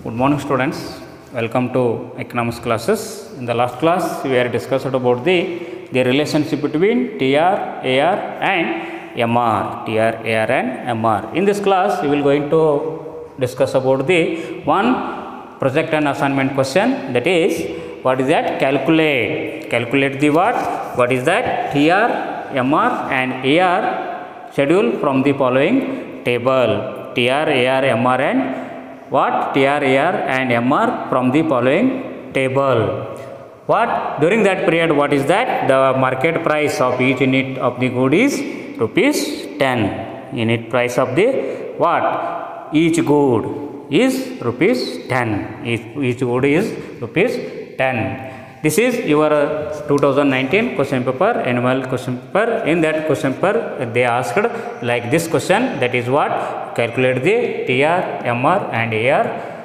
Good morning, students. Welcome to economics classes. In the last class, we are discussed about the relationship between TR, AR, and MR. TR, AR, and MR. In this class, we will going to discuss about the one project and assignment question. That is, what is that? Calculate the what? What is that? TR, MR, and AR schedule from the following table. TR, AR, MR, and what? TR, AR, and MR from the following table. What? During that period, what is that? The market price of each unit of the good is rupees 10. Unit price of the what? Each good is rupees 10. Each good is rupees 10. This is your 2019 question paper, annual question paper. In that question paper, they asked like this question, that is what? Calculate the TR, MR, and AR.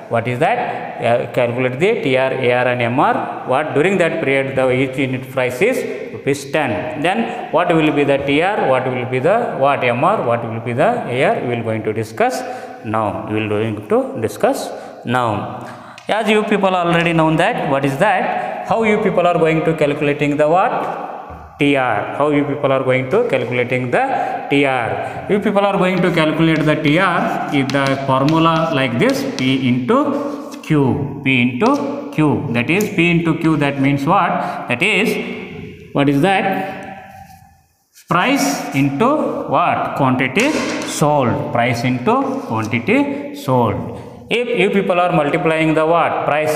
What is that? Calculate the TR, AR, and MR. What? During that period, the each unit price is rupees 10. Then what will be the TR? What will be the what? MR? What will be the AR? We will going to discuss now. We will going to discuss now. As you people already know that, what is that? How you people are going to calculating the what? TR. How you people are going to calculating the TR? You people are going to calculate the TR is the formula like this: P into Q. P into Q. That is P into Q. That means what? That is, what is that? Price into what? Quantity sold. Price into quantity sold. If you people are multiplying the what? Price,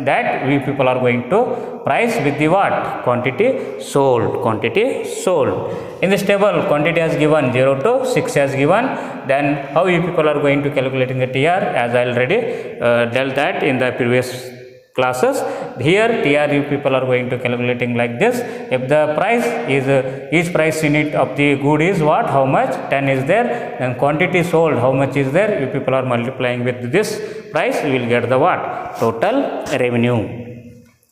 that we people are going to price with the what? Quantity sold. Quantity sold. In this table, quantity has given 0 to 6 has given. Then how you people are going to calculating the TR? As I already dealt that in the previous classes. Here TR you people are going to calculating like this. If the price is each price unit of the good is what? How much? 10 is there. Then quantity sold, how much is there? You people are multiplying with this price, you will get the what? Total revenue.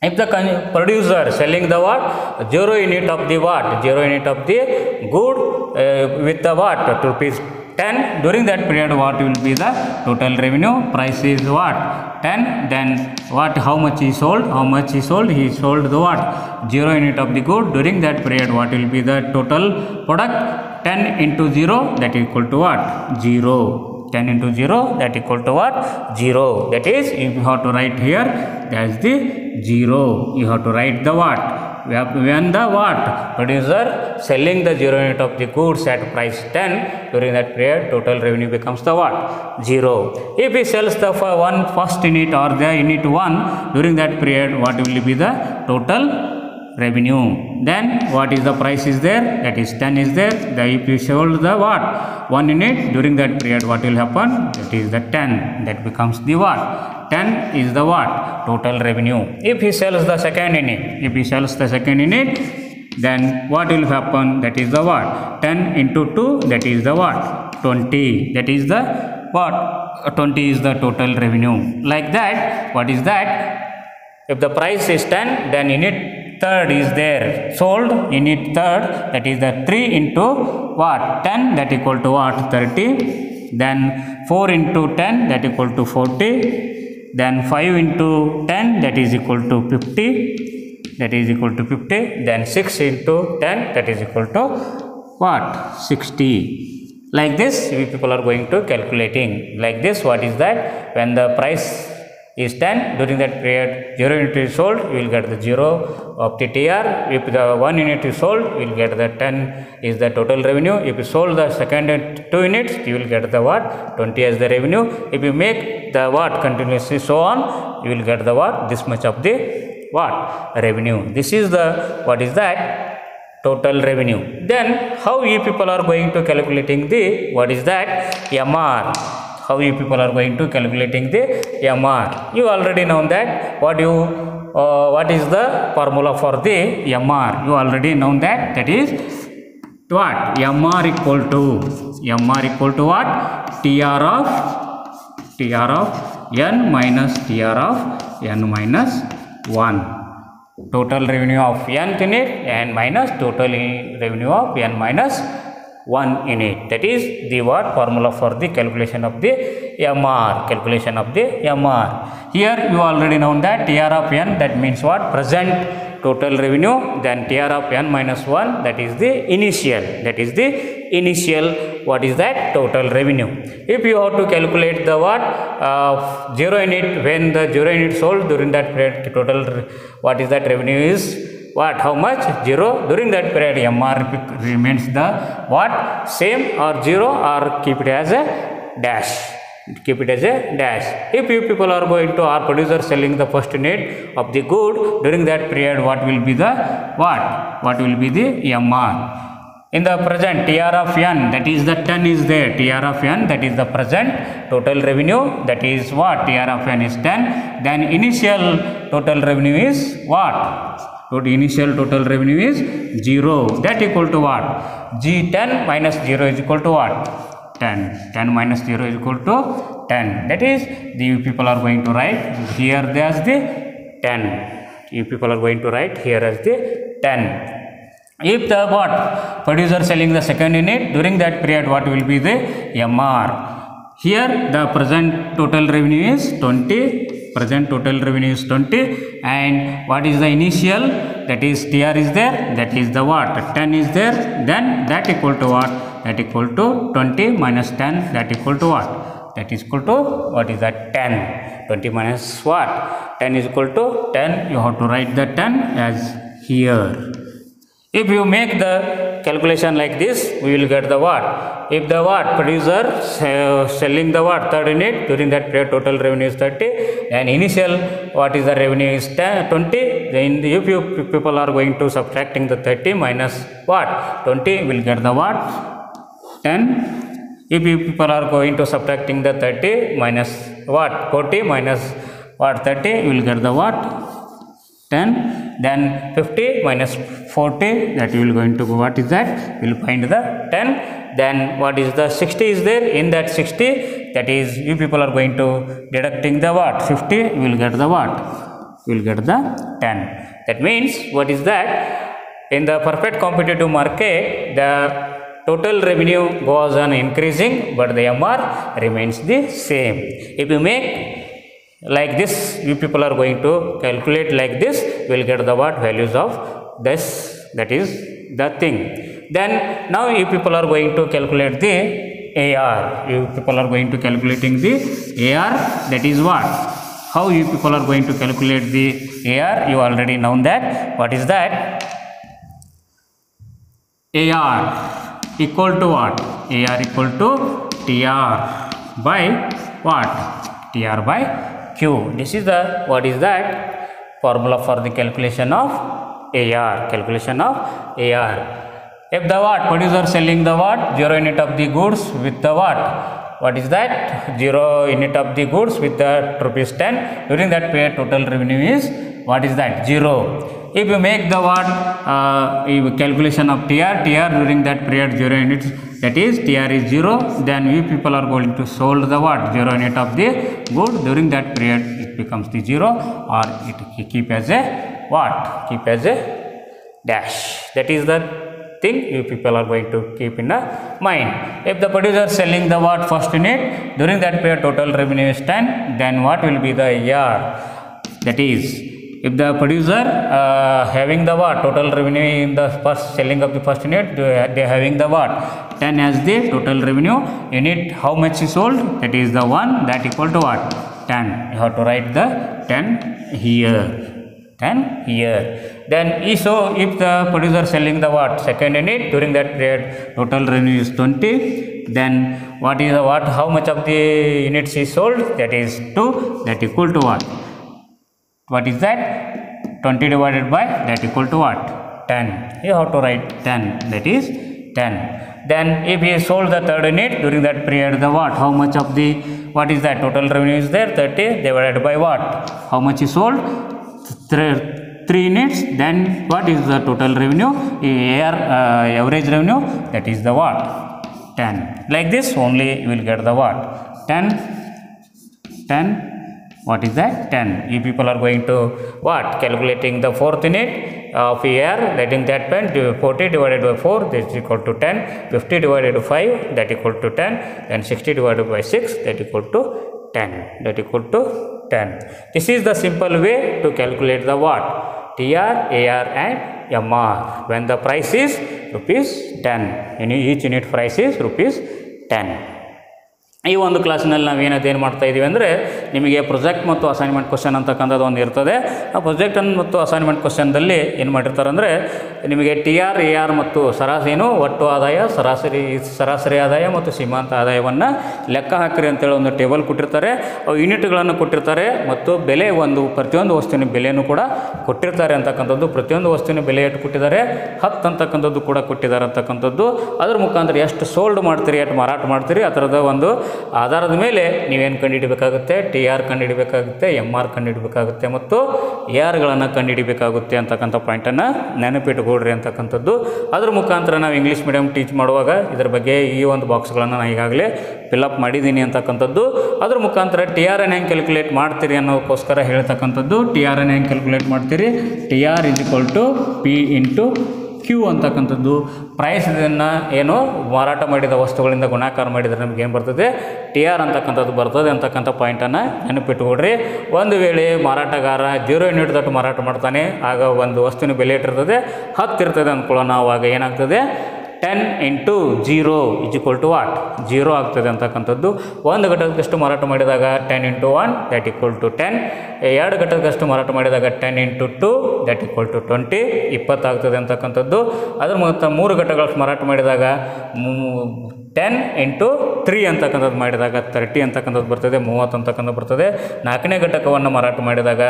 If the producer selling the what? 0 unit of the what? 0 unit of the good with the what? Rupees 10. During that period, what will be the total revenue? Price is what? 10. Then what? How much he sold? How much he sold? He sold the what? 0 unit of the good. During that period, what will be the total product? 10 into 0, that is equal to what? 0. 10 into 0, that equal to what? 0. That is, if you have to write here, that is the 0. You have to write the what? When the what? Producer selling the 0 unit of the goods at price 10, during that period, total revenue becomes the what? 0. If he sells the first unit or the unit 1, during that period, what will be the total revenue? Then what is the price is there? That is 10 is there. If you sold the what? 1 unit, during that period, what will happen? That is the 10. That becomes the what? 10 is the what? Total revenue. If he sells the second unit, then what will happen? That is the what? 10 into 2, that is the what? 20. That is the what? 20 is the total revenue. Like that, what is that? If the price is 10, then unit third is there. Sold unit third, that is the 3 into what? 10, that equal to what? 30. Then 4 into 10, that equal to 40. Then 5 into 10, that is equal to 50. That is equal to 50. Then 6 into 10, that is equal to what? 60. Like this, we people are going to calculating. Like this, what is that? When the price is 10, during that period 0 unit is sold, you will get the 0 of the TR. If the 1 unit is sold, you will get the 10 is the total revenue. If you sold the second 2 units, you will get the what? 20 as the revenue. If you make the what? Continuously so on, you will get the what? This much of the what? Revenue. This is the what is that? Total revenue. Then how you people are going to calculating the what is that? MR. How you people are going to calculating the MR? You already know that. What is the formula for the MR? You already know that. That is what? MR equal to what? TR of N minus TR of N minus 1. Total revenue of N unit and minus total revenue of N minus 1 unit. That is the what formula for the calculation of the MR. Calculation of the MR. Here you already know that TR of n, that means what? Present total revenue. Then TR of n minus 1, that is the initial. That is the initial. What is that? Total revenue. If you have to calculate the what? 0 unit, when the 0 unit sold during that period, total what is that revenue is what? How much? 0. During that period, MR remains the what? Same or 0, or keep it as a dash. Keep it as a dash. If you people are going to, or producer selling the first unit of the good during that period, what will be the what? What will be the MR? In the present, TR of n, that is the 10 is there. TR of n, that is the present total revenue. That is what? TR of n is 10. Then initial total revenue is what? Initial total revenue is 0. That equal to what? G10 minus 0 is equal to what? 10. 10 minus 0 is equal to 10. That is, the people are going to write here as the 10. You people are going to write here as the 10. If the what? Producer selling the second unit, during that period, what will be the MR? Here the present total revenue is 20. Present total revenue is 20. And what is the initial? That is TR is there. That is the what? 10 is there. Then that equal to what? That equal to 20 minus 10. That equal to what? That is equal to what is that? 10. 20 minus what? 10 is equal to 10. You have to write the 10 as here. If you make the calculation like this, we will get the what? If the what? Producer selling the what? Third unit, during that period total revenue is 30, and initial what is the revenue is 20. Then if you people are going to subtracting the 30 minus what? 20, will get the what? 10. If you people are going to subtracting the 30 minus what? 40 minus what? 30, you will get the what? 10. Then 50 minus 40, that you will going to go, what is that? We will find the 10. Then what is the 60 is there? In that 60, that is, you people are going to deducting the what? 50, we will get the what? We will get the 10. That means, what is that? In the perfect competitive market, the total revenue goes on increasing, but the MR remains the same. If you make like this, you people are going to calculate like this, we will get the what? Values of this, that is the thing. Then now you people are going to calculate the AR. You people are going to calculating the AR, that is what? How you people are going to calculate the AR? You already know that. What is that? AR equal to what? AR equal to TR by what? TR by Q. This is the what is that? Formula for the calculation of AR. Calculation of AR. If the what? Producer selling the what? 0 unit of the goods with the what? What is that? 0 unit of the goods with the rupees 10. During that period, total revenue is what is that? 0. If you make the what? Calculation of TR during that period 0 units, that is TR is 0. Then we people are going to sold the what? 0 unit of the good. During that period, it becomes the 0, or it keep as a what? Keep as a dash. That is the thing you people are going to keep in the mind. If the producer selling the what? First unit, during that period total revenue is 10, then what will be the AR? That is, if the producer having the what? Total revenue in the first selling of the first unit, they having the what? 10 as the total revenue. Unit how much is sold? That is the 1, that equal to what? 10. You have to write the 10 here. 10 here. Then so if the producer selling the what? Second unit, during that period total revenue is 20, then what is the what? How much of the units is sold? That is 2, that equal to what? What is that? 20 divided by that equal to what? 10. You have to write 10, that is 10. Then if he sold the third unit during that period, the what? How much of the what is that? Total revenue is there, 30 divided by what? How much is sold? 3 units. Then what is the total revenue? Average revenue, that is the what? 10. Like this only you will get the what? 10. What is that? 10. You people are going to what? Calculating the fourth unit, of AR, that in that point 40 divided by 4 that is equal to 10, 50 divided by 5 that equal to 10, then 60 divided by 6 that equal to 10, that equal to 10. This is the simple way to calculate the what? TR, AR and MR when the price is rupees 10. Each unit price is rupees 10. ಈ ಒಂದು ಕ್ಲಾಸ್ನಲ್ಲಿ ನಾವು ಏನು ಮಾಡ್ತಾ ಇದ್ದೀವಿ ಅಂದರೆ ನಿಮಗೆ project ಮತ್ತು ಅಸೈನ್ಮೆಂಟ್ ಕ್ವಶನ್ ಅಂತಕ್ಕಂಥದ್ದು ಒಂದು ಇರ್ತದೆ. ಆ ಪ್ರಾಜೆಕ್ಟ್ ಮತ್ತು ಅಸೈನ್ಮೆಂಟ್ ಕ್ವಶನ್ದಲ್ಲಿ ಏನು ಮಾಡಿರ್ತಾರೆ ಅಂದರೆ ನಿಮಗೆ TR, AR ಮತ್ತು ಒಟ್ಟು ಆದಾಯ, ಸರಾಸರಿ ಆದಾಯ ಮತ್ತು ಸೀಮಾಂತ ಆದಾಯವನ್ನು ಲೆಕ್ಕ ಹಾಕಿರಿ ಅಂತೇಳಿ ಒಂದು ಟೇಬಲ್ ಕೊಟ್ಟಿರ್ತಾರೆ. ಅವು ಯೂನಿಟ್ಗಳನ್ನು ಕೊಟ್ಟಿರ್ತಾರೆ ಮತ್ತು ಬೆಲೆ ಪ್ರತಿಯೊಂದು ವಸ್ತುವಿನ ಬೆಲೆಯನ್ನು ಕೂಡ ಕೊಟ್ಟಿರ್ತಾರೆ ಅಂತಕ್ಕಂಥದ್ದು. ಪ್ರತಿಯೊಂದು ವಸ್ತುವಿನ ಬೆಲೆ ಎಷ್ಟು ಕೊಟ್ಟಿದ್ದಾರೆ? 10 ಅಂತಕ್ಕಂಥದ್ದು ಕೂಡ ಕೊಟ್ಟಿದ್ದಾರೆ ಅಂತಕ್ಕಂಥದ್ದು. ಅದ್ರ ಮುಖಾಂತರ ಎಷ್ಟು ಸೋಲ್ಡ್ ಮಾಡ್ತೀರಿ, ಎಷ್ಟು ಮಾರಾಟ ಮಾಡ್ತೀರಿ, ಆ ಥರದ ಒಂದು ಆಧಾರದ ಮೇಲೆ ನೀವೇನು ಕಂಡುಹಿಡಬೇಕಾಗುತ್ತೆ? TR ಕಂಡುಹಿಡಬೇಕಾಗುತ್ತೆ, MR ಕಂಡುಹಿಡಬೇಕಾಗುತ್ತೆ ಮತ್ತು ARಗಳನ್ನು ಕಂಡುಹಿಡಬೇಕಾಗುತ್ತೆ ಅಂತಕ್ಕಂಥ ಪಾಯಿಂಟನ್ನು ನೆನಪಿಟ್ಟುಕೊಳ್ರಿ ಅಂತಕ್ಕಂಥದ್ದು. ಅದ್ರ ಮುಖಾಂತರ ನಾವು ಇಂಗ್ಲೀಷ್ ಮೀಡಿಯಮ್ ಟೀಚ್ ಮಾಡುವಾಗ ಇದರ ಬಗ್ಗೆ ಈ ಒಂದು ಬಾಕ್ಸ್ಗಳನ್ನು ನಾನು ಈಗಾಗಲೇ ಫಿಲಪ್ ಮಾಡಿದ್ದೀನಿ ಅಂತಕ್ಕಂಥದ್ದು. ಅದ್ರ ಮುಖಾಂತರ TRನ್ನು ಹೆಂಗೆ ಕ್ಯಾಲ್ಕುಲೇಟ್ ಮಾಡ್ತೀರಿ ಅನ್ನೋದಕ್ಕೋಸ್ಕರ ಹೇಳ್ತಕ್ಕಂಥದ್ದು. TRನ್ನು ಹೆಂಗೆ ಕ್ಯಾಲ್ಕುಲೇಟ್ ಮಾಡ್ತೀರಿ? TR = P × Q ಅಂತಕ್ಕಂಥದ್ದು. ಪ್ರೈಸ್ ಇದನ್ನು ಏನು ಮಾರಾಟ ಮಾಡಿದ ವಸ್ತುಗಳಿಂದ ಗುಣಾಕಾರ ಮಾಡಿದರೆ ನಮ್ಗೆ ಏನು ಬರ್ತದೆ? TR ಅಂತಕ್ಕಂಥದ್ದು ಬರ್ತದೆ ಅಂತಕ್ಕಂಥ ಪಾಯಿಂಟನ್ನು ನೆನಪಿಟ್ಟುಕೊಡ್ರಿ. ಒಂದು ವೇಳೆ ಮಾರಾಟಗಾರ 0 ಯೂನಿಟ್ ದಟ್ಟು ಮಾರಾಟ ಮಾಡ್ತಾನೆ, ಆಗ ಒಂದು ವಸ್ತುವಿನ ಬೆಲೆ ಇಟ್ಟಿರ್ತದೆ 10 ಇರ್ತದೆ ಅಂದ್ಕೊಳ್ಳೋಣ. ಆವಾಗ ಏನಾಗ್ತದೆ? 10 × 0 = what? 0 ಆಗ್ತದೆ ಅಂತಕ್ಕಂಥದ್ದು. ಒಂದು ಘಟಕದಷ್ಟು ಮಾರಾಟ ಮಾಡಿದಾಗ 10 × 1 that equal to 10. 2 ಘಟಕದಷ್ಟು ಮಾರಾಟ ಮಾಡಿದಾಗ 10 × 2 that equal to 20, 20 ಆಗ್ತದೆ ಅಂತಕ್ಕಂಥದ್ದು. ಅದ್ರ ಮೊತ್ತ 3 ಘಟಕಗಳು ಮಾರಾಟ ಮಾಡಿದಾಗ 10 × 3 ಅಂತಕ್ಕಂಥದ್ದು ಮಾಡಿದಾಗ 30 ಅಂತಕ್ಕಂಥದ್ದು ಬರ್ತದೆ, 30 ಅಂತಕ್ಕಂಥದ್ದು ಬರ್ತದೆ. 4ನೇ ಘಟಕವನ್ನು ಮಾರಾಟ ಮಾಡಿದಾಗ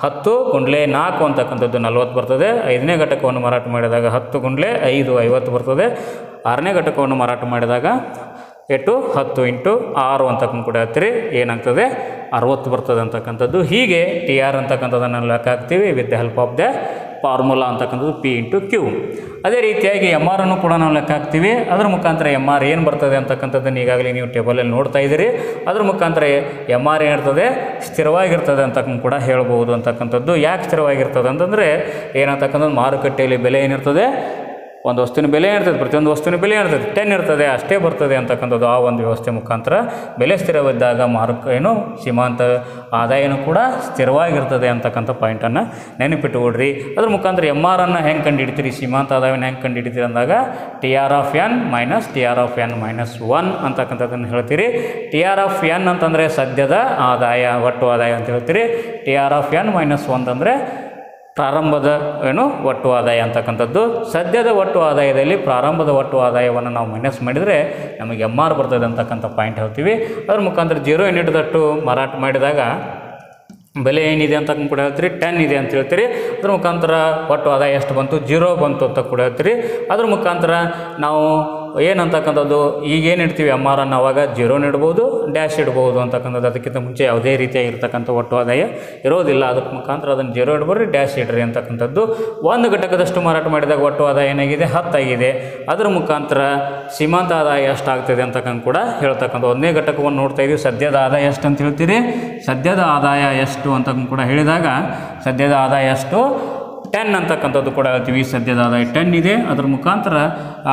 10 × 4 ಅಂತಕ್ಕಂಥದ್ದು 40 ಬರ್ತದೆ. 5ನೇ ಘಟಕವನ್ನು ಮಾರಾಟ ಮಾಡಿದಾಗ 10 × 5 50 ಬರ್ತದೆ. 6ನೇ ಘಟಕವನ್ನು ಮಾರಾಟ ಮಾಡಿದಾಗ 10 × 6 ಅಂತಕ್ಕಂಥ ಕೂಡ ಹತ್ತಿರ ಏನಾಗ್ತದೆ? 60 ಬರ್ತದೆ ಅಂತಕ್ಕಂಥದ್ದು. ಹೀಗೆ TR ಅಂತಕ್ಕಂಥದ್ದನ್ನು ಲೆಕ್ಕ ಹಾಕ್ತೀವಿ with the help of the formula ಅಂತಕ್ಕಂಥದ್ದು P × Q. ಅದೇ ರೀತಿಯಾಗಿ MRನ್ನು ಕೂಡ ನಾವು ಲೆಕ್ಕ ಹಾಕ್ತೀವಿ. ಅದರ ಮುಖಾಂತರ MR ಏನು ಬರ್ತದೆ ಅಂತಕ್ಕಂಥದ್ದನ್ನು ಈಗಾಗಲೇ ನೀವು ಟೇಬಲಲ್ಲಿ ನೋಡ್ತಾ ಇದ್ದೀರಿ. ಅದ್ರ ಮುಖಾಂತರ MR ಏನಿರ್ತದೆ? ಸ್ಥಿರವಾಗಿರ್ತದೆ ಅಂತಕ್ಕಂಥ ಕೂಡ ಹೇಳ್ಬೋದು ಅಂತಕ್ಕಂಥದ್ದು. ಯಾಕೆ ಸ್ಥಿರವಾಗಿರ್ತದೆ ಅಂತಂದರೆ ಏನಂತಕ್ಕಂಥದ್ದು ಮಾರುಕಟ್ಟೆಯಲ್ಲಿ ಬೆಲೆ ಏನಿರ್ತದೆ? ಒಂದು ವಸ್ತುವಿನ ಬೆಲೆ ಇರ್ತದೆ, ಪ್ರತಿಯೊಂದು ವಸ್ತುವಿನ ಬೆಲೆ ಇರ್ತದೆ 10 ಇರ್ತದೆ, ಅಷ್ಟೇ ಬರ್ತದೆ ಅಂತಕ್ಕಂಥದ್ದು. ಆ ಒಂದು ವ್ಯವಸ್ಥೆ ಮುಖಾಂತರ ಬೆಲೆ ಸ್ಥಿರವಿದ್ದಾಗ ಸೀಮಾಂತ ಆದಾಯನೂ ಕೂಡ ಸ್ಥಿರವಾಗಿರ್ತದೆ ಅಂತಕ್ಕಂಥ ಪಾಯಿಂಟನ್ನು ನೆನಪಿಟ್ಟುಕೊಡ್ರಿ. ಅದ್ರ ಮುಖಾಂತರ MRನ್ನು ಹೆಂಗೆ ಕಂಡುಹಿಡ್ತೀರಿ, ಸೀಮಾಂತ ಆದಾಯವನ್ನು ಹೆಂಗೆ ಕಂಡುಹಿಡ್ತೀರಿ ಅಂದಾಗ TR(n) - TR(n - 1) ಅಂತಕ್ಕಂಥದ್ದನ್ನು ಹೇಳ್ತೀರಿ. TR(n) ಅಂತಂದರೆ ಸದ್ಯದ ಆದಾಯ, ಒಟ್ಟು ಆದಾಯ ಅಂತ ಹೇಳ್ತೀರಿ. TR(n - 1) ಅಂದರೆ ಪ್ರಾರಂಭದ ಒಟ್ಟು ಆದಾಯ ಅಂತಕ್ಕಂಥದ್ದು. ಸದ್ಯದ ಒಟ್ಟು ಆದಾಯದಲ್ಲಿ ಪ್ರಾರಂಭದ ಒಟ್ಟು ಆದಾಯವನ್ನು ನಾವು ಮೈನಸ್ ಮಾಡಿದರೆ ನಮಗೆ MR ಬರ್ತದೆ ಅಂತಕ್ಕಂಥ ಪಾಯಿಂಟ್ ಹೇಳ್ತೀವಿ. ಅದ್ರ ಮುಖಾಂತರ 0 ಯೂನಿಟ್ ದಟ್ಟು ಮಾರಾಟ ಮಾಡಿದಾಗ ಬೆಲೆ ಏನಿದೆ ಅಂತ ಕೂಡ ಹೇಳ್ತೀರಿ, 10 ಇದೆ ಅಂತ ಹೇಳ್ತೀರಿ. ಅದ್ರ ಮುಖಾಂತರ ಒಟ್ಟು ಆದಾಯ ಎಷ್ಟು ಬಂತು? 0 ಬಂತು ಅಂತ ಕೂಡ ಹೇಳ್ತೀರಿ. ಅದ್ರ ಮುಖಾಂತರ ನಾವು ಏನಂತಕ್ಕಂಥದ್ದು ಈಗೇನು ಇಡ್ತೀವಿ MRನ್ನು, ಅವಾಗ 0 ಇಡ್ಬೋದು, ಡ್ಯಾಶ್ ಇಡ್ಬೋದು ಅಂತಕ್ಕಂಥದ್ದು. ಅದಕ್ಕಿಂತ ಮುಂಚೆ ಯಾವುದೇ ರೀತಿಯಾಗಿರ್ತಕ್ಕಂಥ ಒಟ್ಟು ಆದಾಯ ಇರೋದಿಲ್ಲ. ಅದಕ್ಕೆ ಮುಖಾಂತರ ಅದನ್ನು 0 ಇಡ್ಬರ್ರಿ, ಡ್ಯಾಶ್ ಇಡ್ರಿ ಅಂತಕ್ಕಂಥದ್ದು. ಒಂದು ಘಟಕದಷ್ಟು ಮಾರಾಟ ಮಾಡಿದಾಗ ಒಟ್ಟು ಆದಾಯ ಏನಾಗಿದೆ? 10 ಆಗಿದೆ. ಅದರ ಮುಖಾಂತರ ಸೀಮಾಂತ ಆದಾಯ ಎಷ್ಟಾಗ್ತದೆ ಅಂತಕ್ಕಂಥ ಕೂಡ ಹೇಳ್ತಕ್ಕಂಥ. 1ನೇ ಘಟಕವನ್ನು ನೋಡ್ತಾ ಇದ್ದೀವಿ. ಸದ್ಯದ ಆದಾಯ ಎಷ್ಟು ಅಂತ ಹೇಳ್ತೀರಿ? ಸದ್ಯದ ಆದಾಯ ಎಷ್ಟು ಅಂತ ಕೂಡ ಹೇಳಿದಾಗ ಸದ್ಯದ ಆದಾಯ ಎಷ್ಟು? 10 ಅಂತಕ್ಕಂಥದ್ದು ಕೂಡ ಹೇಳ್ತೀವಿ. ಸದ್ಯದ ಆದಾಯ 10 ಇದೆ. ಅದರ ಮುಖಾಂತರ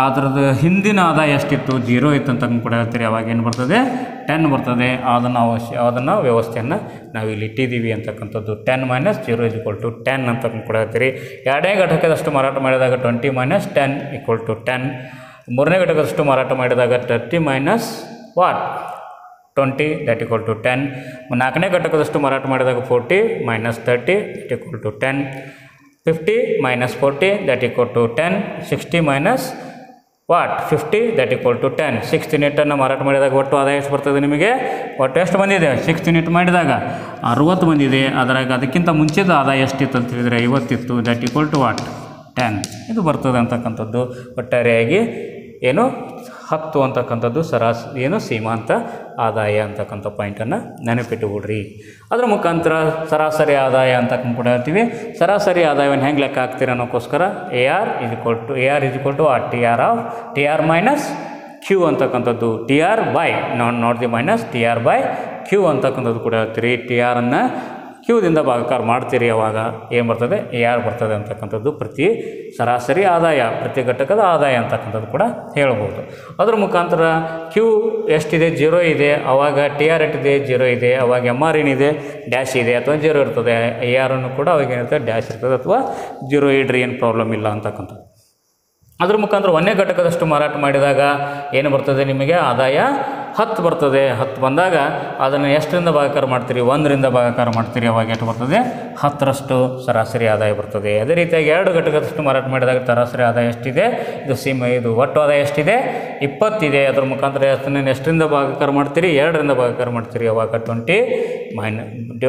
ಅದರದ್ದು ಹಿಂದಿನ ಆದಾಯ ಎಷ್ಟಿತ್ತು? 0 ಇತ್ತು ಅಂತ ಕೂಡ ಹೇಳ್ತೀರಿ. ಅವಾಗ ಏನು ಬರ್ತದೆ? 10 ಬರ್ತದೆ. ಅದನ್ನು ವ್ಯವಸ್ಥೆಯನ್ನು ನಾವು ಇಲ್ಲಿ ಇಟ್ಟಿದ್ದೀವಿ ಅಂತಕ್ಕಂಥದ್ದು. 10 - 0 = 10 ಅಂತ ಕೂಡ ಹೇಳ್ತೀರಿ. 2ನೇ ಘಟಕದಷ್ಟು ಮಾರಾಟ ಮಾಡಿದಾಗ 20 - 10 = 10. 3ನೇ ಘಟಕದಷ್ಟು ಮಾರಾಟ ಮಾಡಿದಾಗ 30 - what? 20 that equal to 10. 4ನೇ ಘಟಕದಷ್ಟು ಮಾರಾಟ ಮಾಡಿದಾಗ 40 - 30 that equal to 10. 50 - 40 that equal to 10. 60 - what? 50 that equal to 10. 6 ಯೂನಿಟನ್ನು ಮಾರಾಟ ಮಾಡಿದಾಗ ಒಟ್ಟು ಆದಾಯ ಎಷ್ಟು ಬರ್ತದೆ ನಿಮಗೆ? ಒಟ್ಟು ಎಷ್ಟು ಬಂದಿದೆ? 6 ಯೂನಿಟ್ ಮಾಡಿದಾಗ 60 ಬಂದಿದೆ. ಅದಕ್ಕಿಂತ ಮುಂಚೆದ ಆದಾಯ ಎಷ್ಟಿತ್ತು ಅಂತ ಹೇಳಿದರೆ 50 ಇತ್ತು. that equal to what? 10. ಇದು ಬರ್ತದೆ ಅಂತಕ್ಕಂಥದ್ದು. ಒಟ್ಟಾರೆಯಾಗಿ 10 ಅಂತಕ್ಕಂಥದ್ದು ಸೀಮಾಂತ ಆದಾಯ ಅಂತಕ್ಕಂಥ ಪಾಯಿಂಟನ್ನು ನೆನಪಿಟ್ಟುಬಿಡ್ರಿ. ಅದರ ಮುಖಾಂತರ ಸರಾಸರಿ ಆದಾಯ ಅಂತಕ್ಕಂಥ ಕೂಡ ಹೇಳ್ತೀವಿ. ಸರಾಸರಿ ಆದಾಯವನ್ನು ಹೆಂಗೆ ಲೆಕ್ಕ ಹಾಕ್ತೀರಿ ಅನ್ನೋಕ್ಕೋಸ್ಕರ AR = TR - Q ಅಂತಕ್ಕಂಥದ್ದು. TR by not the minus, TR by Q ಅಂತಕ್ಕಂಥದ್ದು ಕೂಡ ಹೇಳ್ತೀರಿ. TRನ್ನು ಕ್ಯೂದಿಂದ ಭಾಗಾಕಾರ ಮಾಡ್ತೀರಿ ಅವಾಗ ಏನು ಬರ್ತದೆ ಎ ಆರ್ ಬರ್ತದೆ ಅಂತಕ್ಕಂಥದ್ದು ಪ್ರತಿ ಸರಾಸರಿ ಆದಾಯ ಪ್ರತಿ ಘಟಕದ ಆದಾಯ ಅಂತಕ್ಕಂಥದ್ದು ಕೂಡ ಹೇಳ್ಬೋದು. ಅದ್ರ ಮುಖಾಂತರ ಕ್ಯೂ ಎಷ್ಟಿದೆ 0 ಇದೆ, ಅವಾಗ ಟಿ ಆರ್ ಎಷ್ಟಿದೆ 0 ಇದೆ, ಅವಾಗ ಎಮ್ ಆರ್ ಏನಿದೆ ಡ್ಯಾಶ್ ಇದೆ ಅಥವಾ 0 ಇರ್ತದೆ, ಎ ಆರನ್ನು ಕೂಡ ಅವಾಗ ಏನಿರ್ತದೆ ಡ್ಯಾಶ್ ಇರ್ತದೆ ಅಥವಾ 0 ಇಡ್ರಿ ಏನು ಪ್ರಾಬ್ಲಮ್ ಇಲ್ಲ ಅಂತಕ್ಕಂಥದ್ದು. ಅದ್ರ ಮುಖಾಂತರ ಒಂದೇ ಘಟಕದಷ್ಟು ಮಾರಾಟ ಮಾಡಿದಾಗ ಏನು ಬರ್ತದೆ ನಿಮಗೆ ಆದಾಯ 10 ಬರ್ತದೆ. 10 ಬಂದಾಗ ಅದನ್ನು ಎಷ್ಟರಿಂದ ಭಾಗಾಕಾರ ಮಾಡ್ತೀರಿ 1ರಿಂದ ಭಾಗಾಕಾರ ಮಾಡ್ತೀರಿ, ಅವಾಗ ಎಷ್ಟು ಬರ್ತದೆ 10ರಷ್ಟು ಸರಾಸರಿ ಆದಾಯ ಬರ್ತದೆ. ಅದೇ ರೀತಿಯಾಗಿ 2 ಘಟಕದಷ್ಟು ಮಾರಾಟ ಮಾಡಿದಾಗ ಸರಾಸರಿ ಆದಾಯ ಎಷ್ಟಿದೆ, ಇದು ಒಟ್ಟು ಆದಾಯ ಎಷ್ಟಿದೆ 20 ಇದೆ. ಅದ್ರ ಮುಖಾಂತರ ಎಷ್ಟರಿಂದ ಭಾಗಾಕಾರ ಮಾಡ್ತೀರಿ 2ರಿಂದ ಭಾಗಾಕಾರ ಮಾಡ್ತೀರಿ, ಅವಾಗ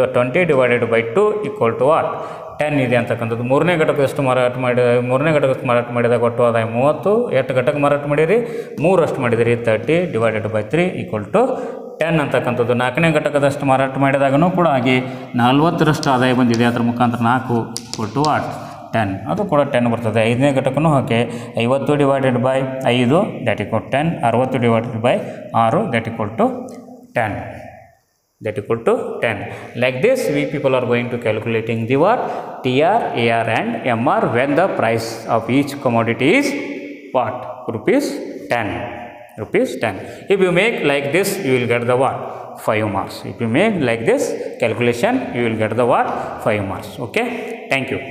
20 divided by 2 equal to what 10 ಇದೆ ಅಂತಕ್ಕಂಥದ್ದು. ಮೂರನೇ ಘಟಕದಷ್ಟು ಮಾರಾಟ ಮಾಡಿದಾಗ ಒಟ್ಟು ಆದಾಯ 30. ಎಷ್ಟು ಘಟಕ ಮಾರಾಟ ಮಾಡಿರಿ 3ರಷ್ಟು ಮಾಡಿದಿರಿ, 30 ಡಿವೈಡೆಡ್ ಬೈ 3 ಈಕ್ವಲ್ ಟು 10 ಅಂತಕ್ಕಂಥದ್ದು. 4ನೇ ಘಟಕದಷ್ಟು ಮಾರಾಟ ಮಾಡಿದಾಗೂ ಕೂಡ ಹಾಗೆ 40ರಷ್ಟು ಆದಾಯ ಬಂದಿದೆ. ಅದರ ಮುಖಾಂತರ 4 ಈಕ್ವಲ್ ಟು ವಾಟ್ 10, ಅದು ಕೂಡ 10 ಬರ್ತದೆ. 5ನೇ ಘಟಕನೂ ಹಾಗೆ 50 divided by 5 that equal 10, 60 divided by 6 that equal to 10. That equal to 10. Like this we people are going to calculating the what TR, AR and MR when the price of each commodity is what rupees 10. If you make like this you will get the what 5 marks. If you make like this calculation you will get the what 5 marks. Okay, thank you.